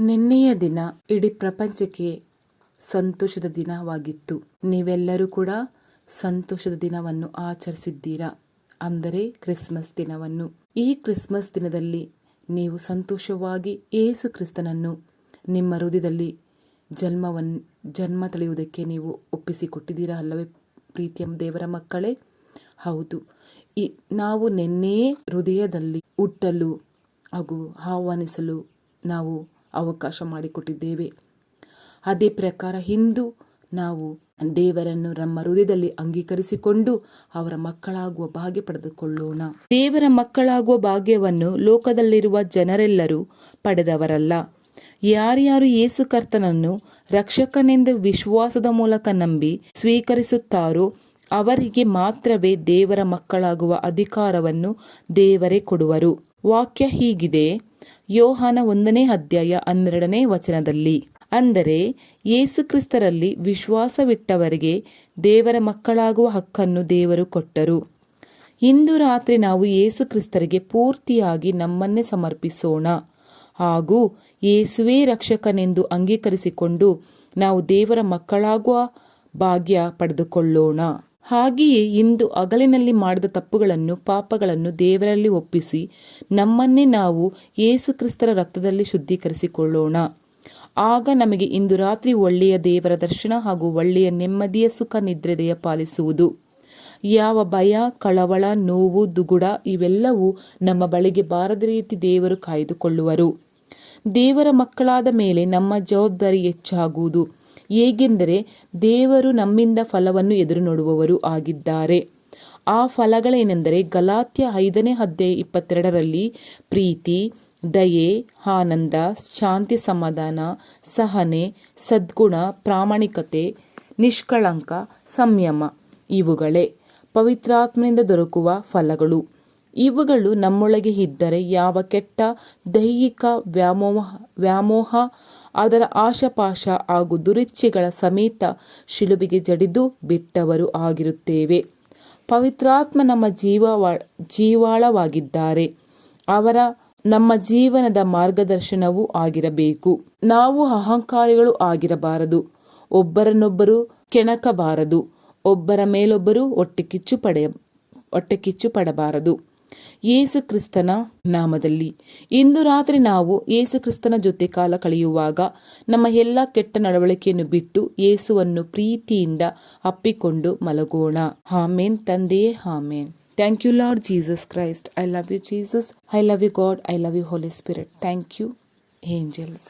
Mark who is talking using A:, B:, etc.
A: ನಿನ್ನೆಯ ದಿನ ಇಡೀ ಪ್ರಪಂಚಕ್ಕೆ ಸಂತೋಷದ ದಿನವಾಗಿತ್ತು. ನೀವೆಲ್ಲರೂ ಕೂಡ ಸಂತೋಷದ ದಿನವನ್ನು ಆಚರಿಸಿದ್ದೀರಾ, ಅಂದರೆ ಕ್ರಿಸ್ಮಸ್ ದಿನವನ್ನು. ಈ ಕ್ರಿಸ್ಮಸ್ ದಿನದಲ್ಲಿ ನೀವು ಸಂತೋಷವಾಗಿ ಯೇಸು ಕ್ರಿಸ್ತನನ್ನು ನಿಮ್ಮ ಹೃದಯದಲ್ಲಿ ಜನ್ಮ ತಳೆಯುವುದಕ್ಕೆ ನೀವು ಒಪ್ಪಿಸಿಕೊಟ್ಟಿದ್ದೀರಾ ಅಲ್ಲವೇ ಪ್ರೀತಿಯ ದೇವರ ಮಕ್ಕಳೇ? ಹೌದು, ನಾವು ನಿನ್ನೆಯೇ ಹೃದಯದಲ್ಲಿ ಹುಟ್ಟಲು ಹಾಗೂ ಆಹ್ವಾನಿಸಲು ನಾವು ಅವಕಾಶ ಮಾಡಿಕೊಟ್ಟಿದ್ದೇವೆ. ಅದೇ ಪ್ರಕಾರ ಇಂದು ನಾವು ದೇವರನ್ನು ನಮ್ಮ ಹೃದಯದಲ್ಲಿ ಅಂಗೀಕರಿಸಿಕೊಂಡು ಅವರ ಮಕ್ಕಳಾಗುವ ಭಾಗ್ಯ ಪಡೆದುಕೊಳ್ಳೋಣ. ದೇವರ ಮಕ್ಕಳಾಗುವ ಭಾಗ್ಯವನ್ನು ಲೋಕದಲ್ಲಿರುವ ಜನರೆಲ್ಲರೂ ಪಡೆದವರಲ್ಲ. ಯಾರ್ಯಾರು ಯೇಸು ಕರ್ತನನ್ನು ರಕ್ಷಕನೆಂದು ವಿಶ್ವಾಸದ ಮೂಲಕ ನಂಬಿ ಸ್ವೀಕರಿಸುತ್ತಾರೋ ಅವರಿಗೆ ಮಾತ್ರವೇ ದೇವರ ಮಕ್ಕಳಾಗುವ ಅಧಿಕಾರವನ್ನು ದೇವರೇ ಕೊಡುವರು. ವಾಕ್ಯ ಹೀಗಿದೆ, ಯೋಹಾನ 1ನೇ ಅಧ್ಯಾಯ 12ನೇ ವಚನದಲ್ಲಿ. ಅಂದರೆ ಯೇಸು ಕ್ರಿಸ್ತರಲ್ಲಿ ವಿಶ್ವಾಸವಿಟ್ಟವರಿಗೆ ದೇವರ ಮಕ್ಕಳಾಗುವ ಹಕ್ಕನ್ನು ದೇವರು ಕೊಟ್ಟರು. ಇಂದು ರಾತ್ರಿ ನಾವು ಯೇಸು ಕ್ರಿಸ್ತರಿಗೆ ಪೂರ್ತಿಯಾಗಿ ನಮ್ಮನ್ನೇ ಸಮರ್ಪಿಸೋಣ ಹಾಗೂ ಯೇಸುವೇ ರಕ್ಷಕನೆಂದು ಅಂಗೀಕರಿಸಿಕೊಂಡು ನಾವು ದೇವರ ಮಕ್ಕಳಾಗುವ ಭಾಗ್ಯ ಪಡೆದುಕೊಳ್ಳೋಣ. ಹಾಗೆಯೇ ಇಂದು ಹಗಲಿನಲ್ಲಿ ಮಾಡಿದ ತಪ್ಪುಗಳನ್ನು ಪಾಪಗಳನ್ನು ದೇವರಲ್ಲಿ ಒಪ್ಪಿಸಿ ನಮ್ಮನ್ನೇ ನಾವು ಯೇಸು ಕ್ರಿಸ್ತರ ರಕ್ತದಲ್ಲಿ ಶುದ್ಧೀಕರಿಸಿಕೊಳ್ಳೋಣ. ಆಗ ನಮಗೆ ಇಂದು ರಾತ್ರಿ ಒಳ್ಳೆಯ ದೇವರ ದರ್ಶನ ಹಾಗೂ ಒಳ್ಳೆಯ ನೆಮ್ಮದಿಯ ಸುಖ ನಿದ್ರೆ ದಯಪಾಲಿಸುವುದು. ಯಾವ ಭಯ, ಕಳವಳ, ನೋವು, ದುಗುಡ ಇವೆಲ್ಲವೂ ನಮ್ಮ ಬಳಿಗೆ ಬಾರದ ರೀತಿ ದೇವರು ಕಾಯ್ದುಕೊಳ್ಳುವರು. ದೇವರ ಮಕ್ಕಳಾದ ಮೇಲೆ ನಮ್ಮ ಜವಾಬ್ದಾರಿ ಹೆಚ್ಚಾಗುವುದು. ಹೇಗೆಂದರೆ ದೇವರು ನಮ್ಮಿಂದ ಫಲವನ್ನು ಎದುರು ನೋಡುವವರು ಆಗಿದ್ದಾರೆ. ಆ ಫಲಗಳೇನೆಂದರೆ ಗಲಾತ್ಯ 5ನೇ ಅಧ್ಯಾಯ 22ರಲ್ಲಿ ಪ್ರೀತಿ, ದಯೆ, ಆನಂದ, ಶಾಂತಿ, ಸಮಾಧಾನ, ಸಹನೆ, ಸದ್ಗುಣ, ಪ್ರಾಮಾಣಿಕತೆ, ನಿಷ್ಕಳಂಕ, ಸಂಯಮ ಇವುಗಳೇ ಪವಿತ್ರಾತ್ಮನಿಂದ ದೊರಕುವ ಫಲಗಳು. ಇವುಗಳು ನಮ್ಮೊಳಗೆ ಇದ್ದರೆ ಯಾವ ಕೆಟ್ಟ ದೈಹಿಕ ವ್ಯಾಮೋಹ ಅದರ ಆಶಾಪಾಶ ಹಾಗೂ ದುರಿಚ್ಛೆಗಳ ಸಮೇತ ಶಿಲುಬೆಗೆ ಜಡಿದು ಬಿಟ್ಟವರು ಆಗಿರುತ್ತೇವೆ. ಪವಿತ್ರಾತ್ಮ ನಮ್ಮ ಜೀವಾಳವಾಗಿದ್ದಾರೆ. ಅವರ ನಮ್ಮ ಜೀವನದ ಮಾರ್ಗದರ್ಶನವೂ ಆಗಿರಬೇಕು. ನಾವು ಅಹಂಕಾರಿಗಳು ಆಗಿರಬಾರದು, ಒಬ್ಬರನ್ನೊಬ್ಬರು ಕೆಣಕಬಾರದು, ಒಬ್ಬರ ಮೇಲೊಬ್ಬರು ಹೊಟ್ಟೆಕಿಚ್ಚು ಪಡಬಾರದು. ಯೇಸು ಕ್ರಿಸ್ತನ ನಾಮದಲ್ಲಿ ಇಂದು ರಾತ್ರಿ ನಾವು ಯೇಸು ಕ್ರಿಸ್ತನ ಜೊತೆ ಕಾಲ ಕಳೆಯುವಾಗ ನಮ್ಮ ಎಲ್ಲ ಕೆಟ್ಟ ನಡವಳಿಕೆಯನ್ನು ಬಿಟ್ಟು ಯೇಸುವನ್ನು ಪ್ರೀತಿಯಿಂದ ಅಪ್ಪಿಕೊಂಡು ಮಲಗೋಣ. ಆಮೇನ್ ತಂದೆಯೇ, amen. Thank you Lord Jesus Christ. I love you Jesus. I love you God. I love you Holy Spirit. Thank you angels.